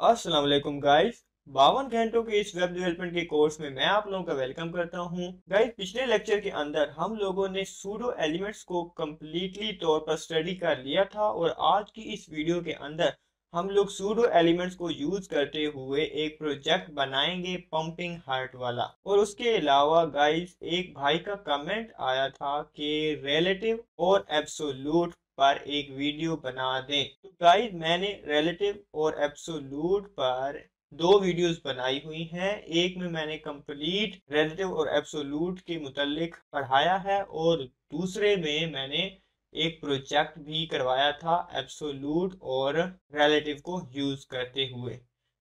अस्सलाम वालेकुम गाइस। 52 घंटों के इस वेब डेवलपमेंट के कोर्स में मैं आप लोगों का वेलकम करता हूं। गाइस, पिछले लेक्चर के अंदर हम लोगों ने सूडो एलिमेंट्स को कम्प्लीटली तौर पर स्टडी कर लिया था और आज की इस वीडियो के अंदर हम लोग सूडो एलिमेंट्स को यूज करते हुए एक प्रोजेक्ट बनाएंगे पंपिंग हार्ट वाला। और उसके अलावा गाइस, एक भाई का कमेंट आया था कि रिलेटिव और एब्सोल्यूट पर एक वीडियो बना दें। तो गाइस, मैंने रिलेटिव और एब्सोल्यूट पर दो वीडियोस बनाई हुई हैं। एक में मैंने कंप्लीट रिलेटिव और एब्सोल्यूट के मुतालिक पढ़ाया है और दूसरे में मैंने एक प्रोजेक्ट भी करवाया था एब्सोल्यूट और रिलेटिव को यूज करते हुए।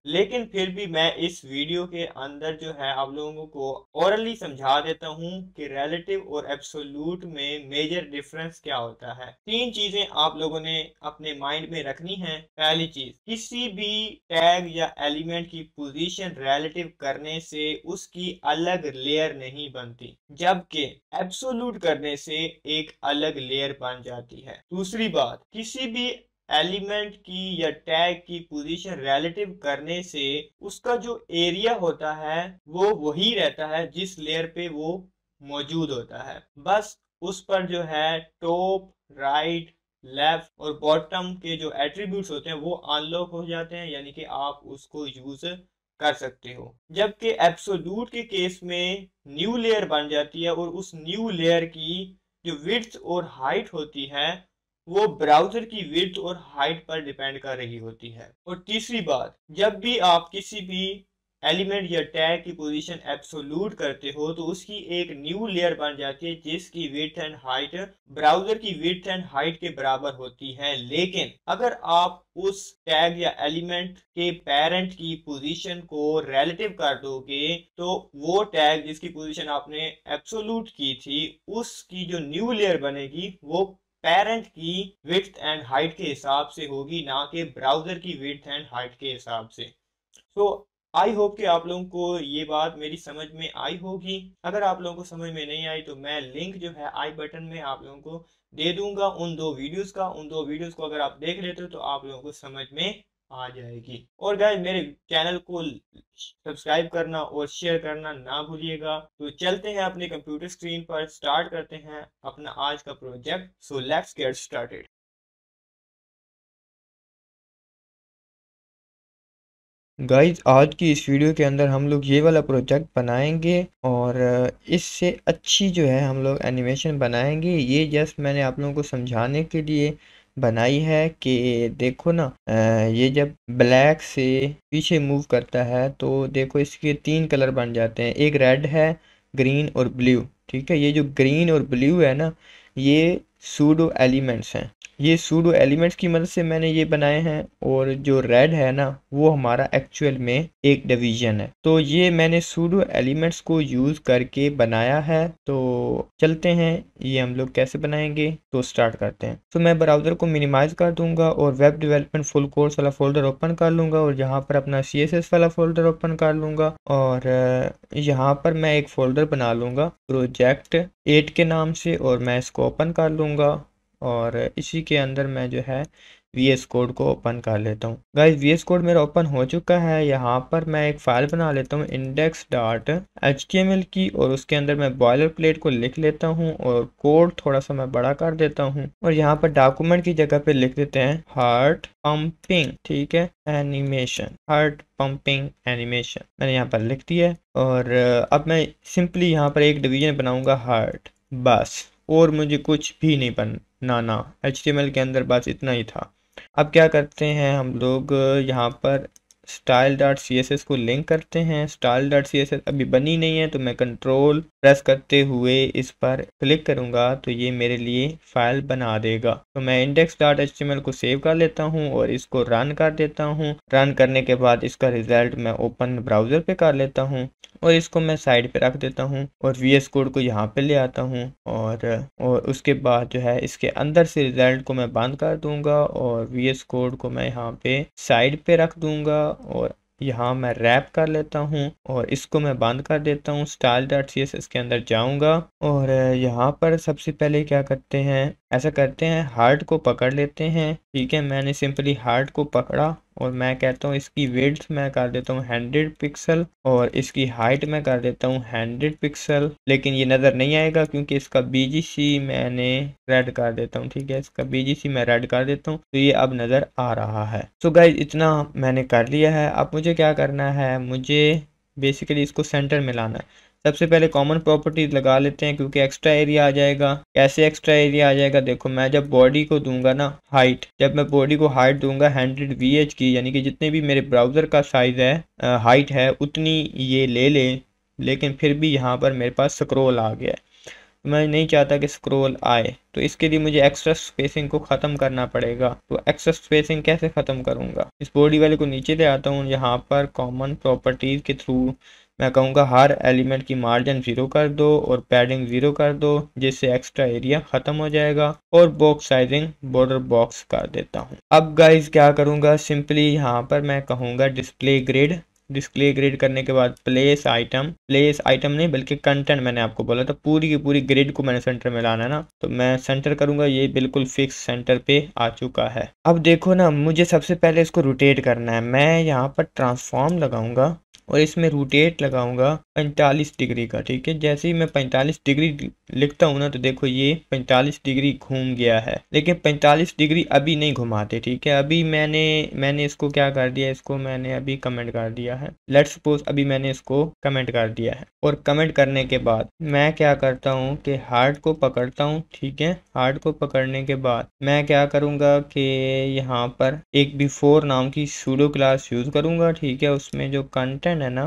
लेकिन फिर भी मैं इस वीडियो के अंदर जो है आप लोगों को ओरली समझा देता हूँ कि रिलेटिव और एब्सोल्यूट में मेजर डिफरेंस क्या होता है। तीन चीजें आप लोगों ने अपने माइंड में रखनी है। पहली चीज, किसी भी टैग या एलिमेंट की पोजीशन रिलेटिव करने से उसकी अलग लेयर नहीं बनती, जबकि एब्सोल्यूट करने से एक अलग लेयर बन जाती है। दूसरी बात, किसी भी एलिमेंट की या टैग की पोजीशन रिलेटिव करने से उसका जो एरिया होता है वो वही रहता है जिस लेयर पे वो मौजूद होता है। बस उस पर जो है टॉप, राइट, लेफ्ट और बॉटम के जो एट्रीब्यूट्स होते हैं वो अनलॉक हो जाते हैं, यानी कि आप उसको यूज कर सकते हो। जबकि एब्सोल्यूट के केस में न्यू लेयर बन जाती है और उस न्यू लेयर की जो विड्थ और हाइट होती है वो ब्राउजर की विड्थ और हाइट पर डिपेंड कर रही होती है। और तीसरी बात, जब भी आप किसी भी एलिमेंट या टैग की पोजीशन एब्सोल्यूट करते हो तो उसकी एक न्यू लेयर बन जाती है जिसकी विड्थ एंड हाइट ब्राउजर की विड्थ एंड हाइट के बराबर होती है। लेकिन अगर आप उस टैग या एलिमेंट के पेरेंट की पोजीशन को रिलेटिव कर दोगे तो वो टैग जिसकी पोजीशन आपने एब्सोल्यूट की थी उसकी जो न्यू लेयर बनेगी वो पेरेंट की विड्थ एंड हाइट के हिसाब से होगी, ना कि ब्राउजर की विड्थ एंड हाइट के हिसाब से। सो आई होप कि आप लोगों को ये बात मेरी समझ में आई होगी। अगर आप लोगों को समझ में नहीं आई तो मैं लिंक जो है आई बटन में आप लोगों को दे दूंगा उन दो वीडियोस का। उन दो वीडियोस को अगर आप देख लेते हो तो आप लोगों को समझ में आ जाएगी। और गाइस, मेरे चैनल को सब्सक्राइब करना और शेयर करना ना भूलिएगा। तो चलते हैं अपने कंप्यूटर स्क्रीन पर, स्टार्ट करते हैं अपना आज का project. So let's get started. Guys, आज की इस वीडियो के अंदर हम लोग ये वाला प्रोजेक्ट बनाएंगे और इससे अच्छी जो है हम लोग एनिमेशन बनाएंगे। ये जस्ट मैंने आप लोगों को समझाने के लिए बनाई है कि देखो ना, ये जब ब्लैक से पीछे मूव करता है तो देखो इसके तीन कलर बन जाते हैं। एक रेड है, ग्रीन और ब्लू। ठीक है, ये जो ग्रीन और ब्लू है ना, ये सूडो एलिमेंट्स हैं। ये सूडो एलिमेंट्स की मदद से मैंने ये बनाए हैं। और जो रेड है ना, वो हमारा एक्चुअल में एक डिवीजन है। तो ये मैंने सूडो एलिमेंट्स को यूज करके बनाया है। तो चलते हैं ये हम लोग कैसे बनाएंगे, तो स्टार्ट करते हैं। तो मैं ब्राउजर को मिनिमाइज कर दूंगा और वेब डेवलपमेंट फुल कोर्स वाला फोल्डर ओपन कर लूंगा और यहाँ पर अपना CSS वाला फोल्डर ओपन कर लूंगा और यहाँ पर मैं एक फोल्डर बना लूंगा प्रोजेक्ट 8 के नाम से और मैं इसको ओपन कर लूंगा और इसी के अंदर मैं जो है VS कोड को ओपन कर लेता हूँ। गाइस, VS कोड मेरा ओपन हो चुका है। यहाँ पर मैं एक फाइल बना लेता हूँ index.html की और उसके अंदर मैं बॉयलर प्लेट को लिख लेता हूँ और कोड थोड़ा सा मैं बड़ा कर देता हूँ और यहाँ पर डॉक्यूमेंट की जगह पे लिख देते हैं हार्ट पंपिंग। ठीक है, एनिमेशन, हार्ट पंपिंग एनिमेशन मैंने यहाँ पर लिख दिया है। और अब मैं सिंपली यहाँ पर एक डिवीजन बनाऊंगा हार्ट, बस। और मुझे कुछ भी नहीं बनाना, HTML के अंदर बस इतना ही था। अब क्या करते हैं हम लोग, यहाँ पर style.css को लिंक करते हैं। style.css अभी बनी नहीं है तो मैं कंट्रोल प्रेस करते हुए इस पर क्लिक करूंगा तो ये मेरे लिए फाइल बना देगा। तो मैं index.html को सेव कर लेता हूँ और इसको रन कर देता हूँ। रन करने के बाद इसका रिजल्ट मैं ओपन ब्राउजर पे कर लेता हूँ और इसको मैं साइड पे रख देता हूँ और VS कोड को यहाँ पे ले आता हूँ और उसके बाद जो है इसके अंदर से रिजल्ट को मैं बंद कर दूंगा और VS कोड को मैं यहाँ पे साइड पे रख दूंगा और यहाँ मैं रैप कर लेता हूँ और इसको मैं बंद कर देता हूँ। style.css के अंदर जाऊंगा और यहाँ पर सबसे पहले क्या करते हैं, ऐसा करते हैं, हार्ट को पकड़ लेते हैं। ठीक है, मैंने सिंपली हार्ट को पकड़ा और मैं कहता हूँ इसकी विड्थ मैं कर देता हूँ 100 पिक्सल और इसकी हाइट मैं कर देता हूँ 100 पिक्सल। लेकिन ये नज़र नहीं आएगा क्योंकि इसका BGC मैंने रेड कर देता हूँ। ठीक है, इसका BGC मैं रेड कर देता हूँ तो ये अब नज़र आ रहा है। सो गाइज इतना मैंने कर लिया है। अब मुझे क्या करना है, मुझे बेसिकली इसको सेंटर में लाना है। सबसे पहले कॉमन प्रॉपर्टीज लगा लेते हैं क्योंकि एक्स्ट्रा एरिया आ जाएगा। कैसे एक्स्ट्रा एरिया आ जाएगा, देखो मैं जब बॉडी को दूंगा ना हाइट, जब मैं बॉडी को हाइट दूंगा 100 VH की, यानी कि जितने भी मेरे ब्राउज़र का साइज़ है हाइट है उतनी ये ले ले, लेकिन फिर भी यहाँ पर मेरे पास स्क्रॉल आ गया है। मैं नहीं चाहता कि स्क्रॉल आए, तो इसके लिए मुझे एक्स्ट्रा स्पेसिंग को ख़त्म करना पड़ेगा। तो एक्स्ट्रा स्पेसिंग कैसे ख़त्म करूँगा, इस बॉडी वाले को नीचे ले आता हूँ, यहाँ पर कॉमन प्रॉपर्टीज़ के थ्रू मैं कहूँगा हर एलिमेंट की मार्जिन 0 कर दो और पैडिंग 0 कर दो, जिससे एक्स्ट्रा एरिया ख़त्म हो जाएगा। और बॉक्स साइजिंग बॉर्डर बॉक्स कर देता हूँ। अब गाइज क्या करूँगा, सिंपली यहाँ पर मैं कहूँगा डिस्प्ले ग्रिड। डिस्प्ले ग्रिड करने के बाद प्लेस आइटम नहीं बल्कि कंटेंट, मैंने आपको बोला था पूरी की पूरी ग्रिड को मैंने सेंटर में लाना है ना, तो मैं सेंटर करूंगा। ये बिल्कुल फिक्स सेंटर पे आ चुका है। अब देखो ना, मुझे सबसे पहले इसको रोटेट करना है। मैं यहाँ पर ट्रांसफॉर्म लगाऊंगा और इसमें रोटेट लगाऊंगा 45 डिग्री का। ठीक है, जैसे ही मैं 45 डिग्री लिखता हूँ ना तो देखो ये 45 डिग्री घूम गया है, लेकिन 45 डिग्री अभी नहीं घुमाते। ठीक है, अभी मैंने इसको क्या कर दिया, इसको मैंने अभी कमेंट कर दिया है। लेट्स सपोज अभी मैंने इसको कमेंट कर दिया है और कमेंट करने के बाद मैं क्या करता हूँ कि हार्ट को पकड़ता हूँ। ठीक है, हार्ट को पकड़ने के बाद मैं क्या करूँगा कि यहाँ पर एक बिफोर नाम की सूडो क्लास यूज करूँगा। ठीक है, उसमें जो कंटेंट है ना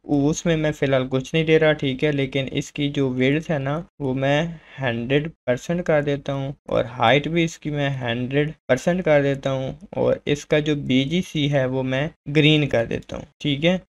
उसमें मैं फिलहाल कुछ नहीं दे रहा। ठीक है, लेकिन इसकी जो विड्थ है ना वो मैं 100% कर देता हूँ और हाइट भी इसकी मैं 100% कर देता हूँ और इसका जो BGC है वो मैं ग्रीन कर देता हूँ। ठीक है,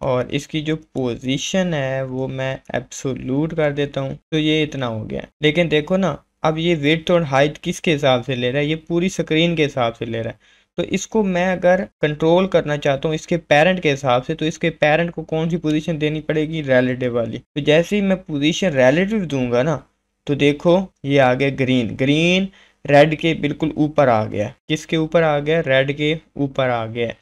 और इसकी जो पोजीशन है वो मैं एब्सोल्यूट कर देता हूँ। तो ये इतना हो गया। लेकिन देखो ना, अब ये विड्थ और हाइट किसके हिसाब से ले रहा है, ये पूरी स्क्रीन के हिसाब से ले रहा है। तो इसको मैं अगर कंट्रोल करना चाहता हूँ इसके पेरेंट के हिसाब से, तो इसके पेरेंट को कौन सी पोजीशन देनी पड़ेगी, रिलेटिव वाली। तो जैसे ही मैं पोजीशन रिलेटिव दूंगा ना तो देखो ये आ गया ग्रीन रेड के बिल्कुल ऊपर आ गया। किसके ऊपर आ गया, रेड के ऊपर आ गया।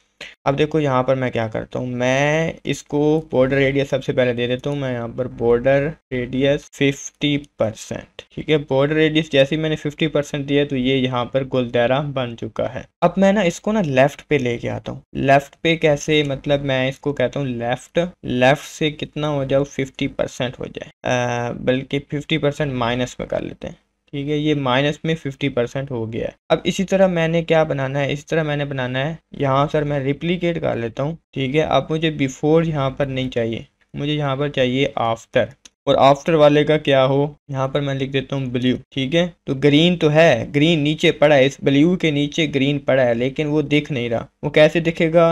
अब देखो यहाँ पर मैं क्या करता हूँ, मैं इसको बॉर्डर रेडियस सबसे पहले दे देता हूँ। मैं यहाँ पर बॉर्डर रेडियस 50%। ठीक है, बॉर्डर रेडियस जैसे ही मैंने 50% दिया तो ये यहाँ पर गुलदारा बन चुका है। अब मैं ना इसको ना लेफ्ट पे लेके आता हूँ। लेफ्ट पे कैसे, मतलब मैं इसको कहता हूँ लेफ्ट से कितना हो जाए, 50% हो जाए, बल्कि 50% माइनस में कर लेते हैं। ठीक है, ये माइनस में 50% हो गया है। अब इसी तरह मैंने क्या बनाना है, इस तरह मैंने बनाना है। यहाँ सर मैं रिप्लीकेट कर लेता हूँ। ठीक है, अब मुझे बिफोर यहाँ पर नहीं चाहिए, मुझे यहाँ पर चाहिए आफ्टर। और आफ्टर वाले का क्या हो, यहाँ पर मैं लिख देता हूँ ब्लू। ठीक है, तो ग्रीन तो है, ग्रीन नीचे पड़ा है, इस ब्लू के नीचे ग्रीन पड़ा है, लेकिन वो दिख नहीं रहा। वो कैसे दिखेगा,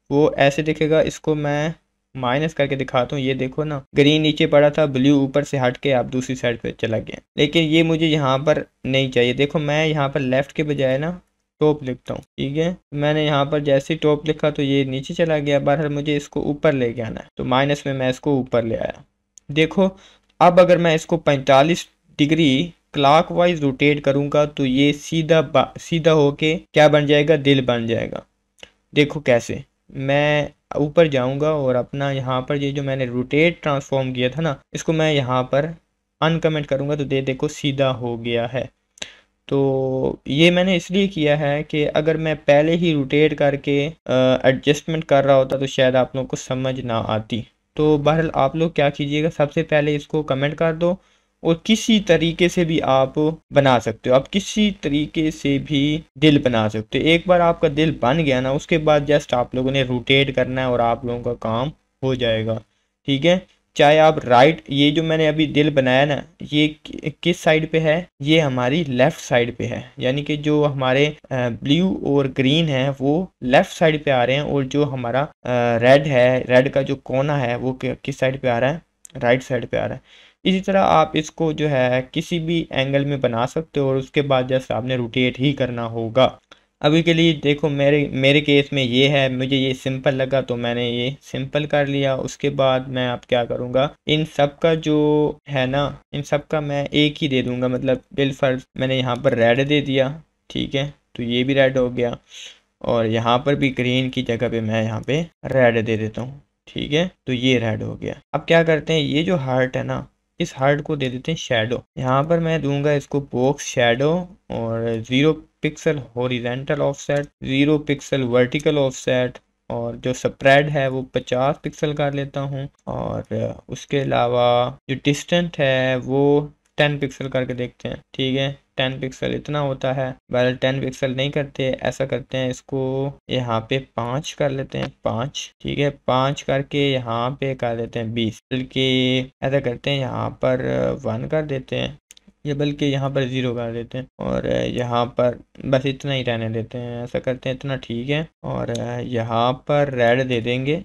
वो ऐसे दिखेगा। इसको मैं माइनस करके दिखाता हूँ। ये देखो ना, ग्रीन नीचे पड़ा था, ब्लू ऊपर से हट के आप दूसरी साइड पे चला गया। लेकिन ये मुझे यहाँ पर नहीं चाहिए। देखो मैं यहाँ पर लेफ्ट के बजाय ना टॉप लिखता हूँ। ठीक है, मैंने यहाँ पर जैसे ही टॉप लिखा तो ये नीचे चला गया। बहरहाल मुझे इसको ऊपर लेके आना है, तो माइनस में मैं इसको ऊपर ले आया। देखो अब अगर मैं इसको 45 डिग्री क्लॉकवाइज रोटेट करूंगा तो ये सीधा होके क्या बन जाएगा, दिल बन जाएगा। देखो कैसे, मैं ऊपर जाऊंगा और अपना यहाँ पर ये जो मैंने रोटेट ट्रांसफॉर्म किया था ना, इसको मैं यहाँ पर अनकमेंट करूंगा तो देखो सीधा हो गया है। तो ये मैंने इसलिए किया है कि अगर मैं पहले ही रोटेट करके एडजस्टमेंट कर रहा होता तो शायद आप लोगों को समझ ना आती। तो बहरहाल आप लोग क्या कीजिएगा, सबसे पहले इसको कमेंट कर दो और किसी तरीके से भी आप बना सकते हो। आप किसी तरीके से भी दिल बना सकते हो। एक बार आपका दिल बन गया ना, उसके बाद जस्ट आप लोगों ने रोटेट करना है और आप लोगों का काम हो जाएगा। ठीक है, चाहे आप राइट, ये जो मैंने अभी दिल बनाया ना, ये किस साइड पे है, ये हमारी लेफ्ट साइड पे है। यानी कि जो हमारे ब्लू और ग्रीन है वो लेफ्ट साइड पे आ रहे हैं और जो हमारा रेड है, रेड का जो कोना है वो किस साइड पे आ रहा है, राइट साइड पे आ रहा है। इसी तरह आप इसको जो है किसी भी एंगल में बना सकते हो और उसके बाद जस्ट आपने रोटेट ही करना होगा। अभी के लिए देखो मेरे मेरे केस में ये है, मुझे ये सिंपल लगा तो मैंने ये सिंपल कर लिया। उसके बाद मैं अब क्या करूँगा, इन सब का जो है ना, इन सब का मैं एक ही दे दूंगा, मतलब बिल फर्ज मैंने यहाँ पर रेड दे दिया, ठीक है, तो ये भी रेड हो गया। और यहाँ पर भी ग्रीन की जगह पे मैं यहाँ पे रेड दे देता हूँ, ठीक है, तो ये रेड हो गया। अब क्या करते हैं, ये जो हार्ट है ना, इस हार्ट को दे देते हैं शेडो। यहाँ पर मैं दूंगा इसको बॉक्स शेडो, और 0 pixel horizontal offset, 0 pixel vertical offset, और जो स्प्रेड है वो 50 पिक्सल कर लेता हूँ। और उसके अलावा जो डिस्टेंट है वो 10 पिक्सल करके देखते हैं, ठीक है, 10 पिक्सल इतना होता है। बहरहाल 10 पिक्सल नहीं करते, ऐसा करते हैं, इसको यहाँ पे 5 कर लेते हैं, 5, ठीक है, 5 करके यहाँ पे कर देते हैं 20, बल्कि ऐसा करते हैं यहाँ पर 1 कर देते हैं, या बल्कि यहाँ पर 0 कर देते हैं, और यहाँ पर बस इतना ही रहने देते हैं, ऐसा करते हैं, इतना ठीक है। और यहाँ पर रेड दे देंगे,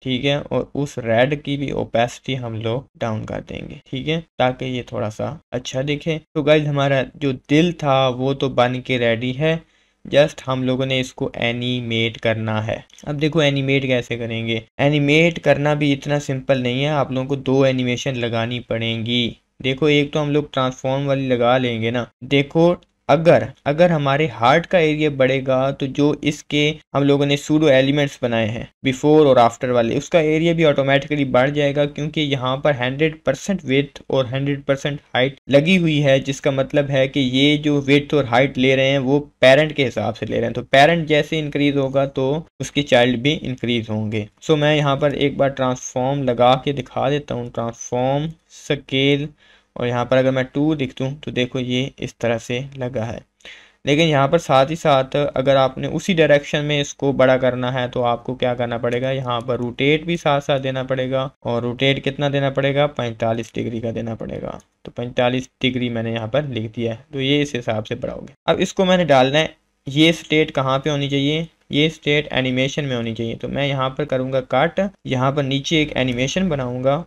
ठीक है, और उस रेड की भी ओपेसिटी हम लोग डाउन कर देंगे, ठीक है, ताकि ये थोड़ा सा अच्छा दिखे। तो गाइज हमारा जो दिल था वो तो बन के रेडी है, जस्ट हम लोगों ने इसको एनिमेट करना है। अब देखो एनिमेट कैसे करेंगे, एनिमेट करना भी इतना सिंपल नहीं है, आप लोगों को 2 एनिमेशन लगानी पड़ेंगी। देखो एक तो हम लोग ट्रांसफॉर्म वाली लगा लेंगे ना, देखो अगर अगर हमारे हार्ट का एरिया बढ़ेगा तो जो इसके हम लोगों ने सूडो एलिमेंट्स बनाए हैं बिफोर और आफ्टर वाले, उसका एरिया भी ऑटोमेटिकली बढ़ जाएगा, क्योंकि यहाँ पर 100% विड्थ और 100% हाइट लगी हुई है, जिसका मतलब है कि ये जो विड्थ और हाइट ले रहे हैं वो पेरेंट के हिसाब से ले रहे हैं, तो पेरेंट जैसे इंक्रीज होगा तो उसके चाइल्ड भी इंक्रीज होंगे। सो मैं यहाँ पर एक बार ट्रांसफॉर्म लगा के दिखा देता हूँ, ट्रांसफॉर्म स्केल, और यहाँ पर अगर मैं 2 लिख दूँ तो देखो ये इस तरह से लगा है। लेकिन यहाँ पर साथ ही साथ अगर आपने उसी डायरेक्शन में इसको बड़ा करना है तो आपको क्या करना पड़ेगा, यहाँ पर रोटेट भी साथ साथ देना पड़ेगा, और रोटेट कितना देना पड़ेगा, 45 डिग्री का देना पड़ेगा। तो 45 डिग्री मैंने यहाँ पर लिख दिया है, तो ये इस हिसाब से बड़ा हो गया। अब इसको मैंने डालना है, ये स्टेट कहाँ पे होनी चाहिए, ये स्टेट एनिमेशन में होनी चाहिए, तो मैं यहाँ पर करूँगा कट, यहाँ पर नीचे एक एनिमेशन बनाऊँगा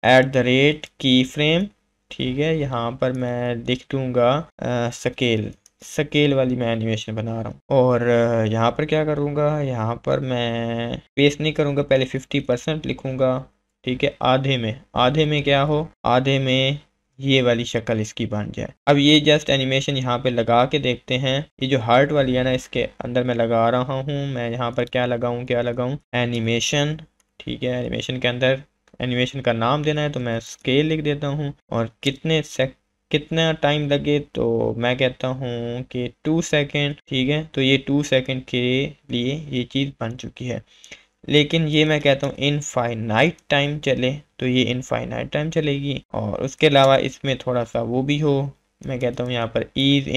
@ की फ्रेम, ठीक है, यहाँ पर मैं लिख दूंगा स्केल, स्केल वाली मैं एनिमेशन बना रहा हूँ। और यहाँ पर क्या करूँगा, यहाँ पर मैं पेस्ट नहीं करूँगा, पहले 50% लिखूँगा, ठीक है, आधे में क्या हो, आधे में ये वाली शक्ल इसकी बन जाए। अब ये जस्ट एनिमेशन यहाँ पे लगा के देखते हैं, ये जो हार्ट वाली है ना इसके अंदर मैं लगा रहा हूँ, मैं यहाँ पर क्या लगाऊँ एनिमेशन, ठीक है, एनिमेशन के अंदर एनिमेशन का नाम देना है तो मैं स्केल लिख देता हूँ, और कितना टाइम लगे तो मैं कहता हूँ कि 2 सेकेंड, ठीक है, तो ये 2 सेकेंड के लिए ये चीज़ बन चुकी है। लेकिन ये मैं कहता हूँ इनफाइनाइट टाइम चले तो ये इनफाइनाइट टाइम चलेगी, और उसके अलावा इसमें थोड़ा सा वो भी हो, मैं कहता हूँ यहाँ पर ईज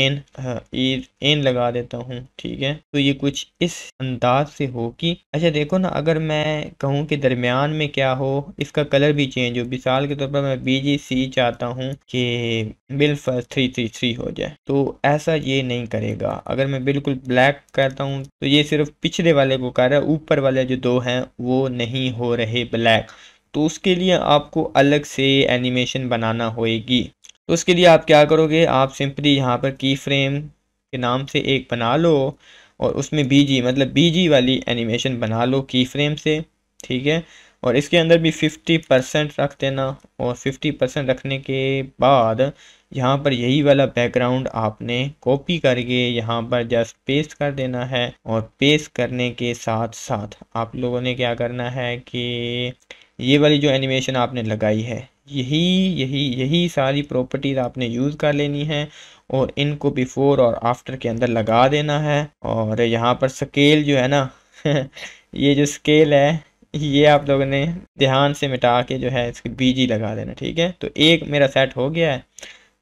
इन लगा देता हूँ, ठीक है, तो ये कुछ इस अंदाज से हो कि अच्छा देखो ना, अगर मैं कहूँ कि दरमियान में क्या हो, इसका कलर भी चेंज हो, मिसाल के तौर पर मैं BGC चाहता हूँ कि बिल्कुल 333 हो जाए, तो ऐसा ये नहीं करेगा। अगर मैं बिल्कुल ब्लैक करता हूँ तो ये सिर्फ पिछले वाले को कर रहा है, ऊपर वाले जो 2 हैं वो नहीं हो रहे ब्लैक, तो उसके लिए आपको अलग से एनिमेशन बनाना होएगी। तो उसके लिए आप क्या करोगे, आप सिंपली यहाँ पर की फ्रेम के नाम से एक बना लो, और उसमें BG मतलब BG वाली एनिमेशन बना लो की फ्रेम से, ठीक है, और इसके अंदर भी 50% रख देना, और 50% रखने के बाद यहाँ पर यही वाला बैकग्राउंड आपने कॉपी करके यहाँ पर जस्ट पेस्ट कर देना है, और पेस्ट करने के साथ साथ आप लोगों ने क्या करना है कि ये वाली जो एनिमेशन आपने लगाई है यही यही यही सारी प्रॉपर्टीज आपने यूज़ कर लेनी है, और इनको बिफोर और आफ्टर के अंदर लगा देना है। और यहाँ पर स्केल जो है ना ये जो स्केल है ये आप लोगों ने ध्यान से मिटा के जो है इसकी BG लगा देना, ठीक है, तो एक मेरा सेट हो गया है।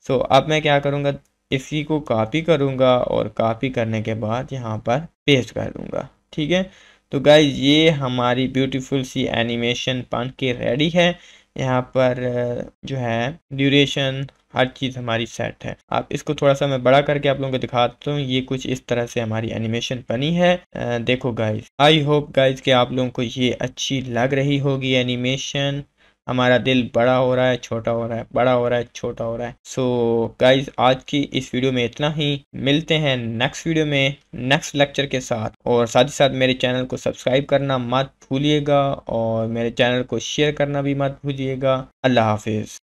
सो अब मैं क्या करूँगा, इसी को कॉपी करूँगा, और कॉपी करने के बाद यहाँ पर पेस्ट कर दूँगा, ठीक है। तो गाइज ये हमारी ब्यूटीफुल सी एनिमेशन बन के रेडी है। यहाँ पर जो है ड्यूरेशन हर चीज़ हमारी सेट है। आप इसको थोड़ा सा मैं बड़ा करके आप लोगों को दिखाता हूँ, ये कुछ इस तरह से हमारी एनिमेशन बनी है। देखो गाइज, आई होप गाइज कि आप लोगों को ये अच्छी लग रही होगी एनिमेशन। हमारा दिल बड़ा हो रहा है, छोटा हो रहा है, बड़ा हो रहा है, छोटा हो रहा है। सो गाइज आज की इस वीडियो में इतना ही। मिलते हैं नेक्स्ट वीडियो में नेक्स्ट लेक्चर के साथ, और साथ ही साथ मेरे चैनल को सब्सक्राइब करना मत भूलिएगा और मेरे चैनल को शेयर करना भी मत भूलिएगा। अल्लाह हाफिज़।